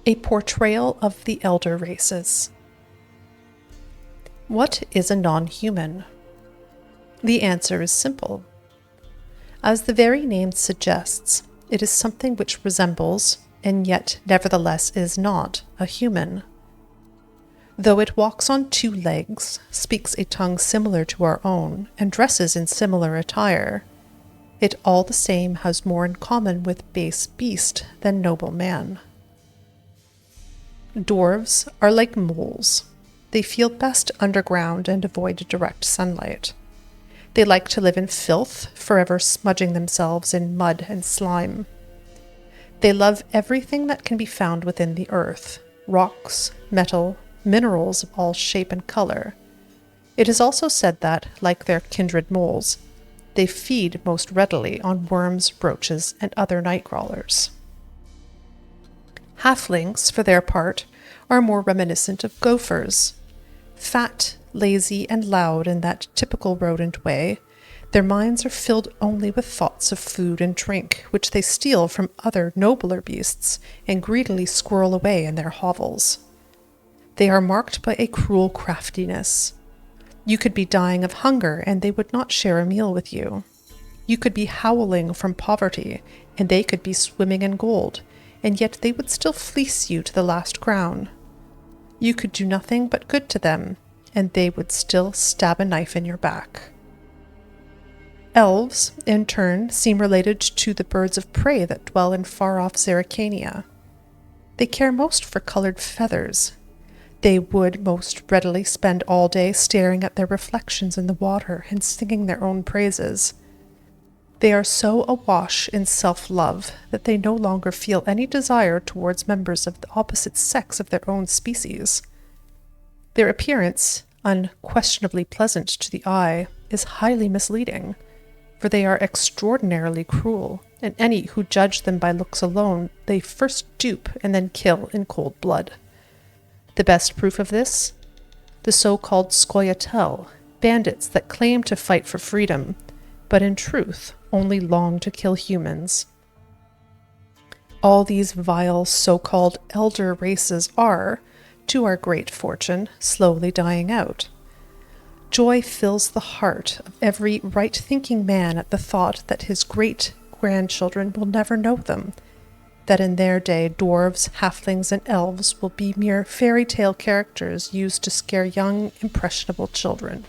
A portrayal of the elder races. What is a non-human? The answer is simple. As the very name suggests, it is something which resembles, and yet nevertheless is not, a human. Though it walks on two legs, speaks a tongue similar to our own, and dresses in similar attire, it all the same has more in common with base beast than noble man. Dwarves are like moles. They feel best underground and avoid direct sunlight. They like to live in filth, forever smudging themselves in mud and slime. They love everything that can be found within the earth, rocks, metal, minerals of all shape and color. It is also said that, like their kindred moles, they feed most readily on worms, roaches, and other night crawlers. Halflings, for their part, are more reminiscent of gophers. Fat, lazy, and loud in that typical rodent way, their minds are filled only with thoughts of food and drink, which they steal from other nobler beasts and greedily squirrel away in their hovels. They are marked by a cruel craftiness. You could be dying of hunger, and they would not share a meal with you. You could be howling from poverty, and they could be swimming in gold, and yet they would still fleece you to the last crown. You could do nothing but good to them, and they would still stab a knife in your back. Elves, in turn, seem related to the birds of prey that dwell in far-off Zerrikania. They care most for colored feathers. They would most readily spend all day staring at their reflections in the water and singing their own praises. They are so awash in self-love that they no longer feel any desire towards members of the opposite sex of their own species. Their appearance, unquestionably pleasant to the eye, is highly misleading, for they are extraordinarily cruel, and any who judge them by looks alone they first dupe and then kill in cold blood. The best proof of this? The so-called Scoia'tael, bandits that claim to fight for freedom, but in truth only long to kill humans. All these vile so-called elder races are, to our great fortune, slowly dying out. Joy fills the heart of every right-thinking man at the thought that his great-grandchildren will never know them, that in their day dwarves, halflings, and elves will be mere fairy tale characters used to scare young, impressionable children.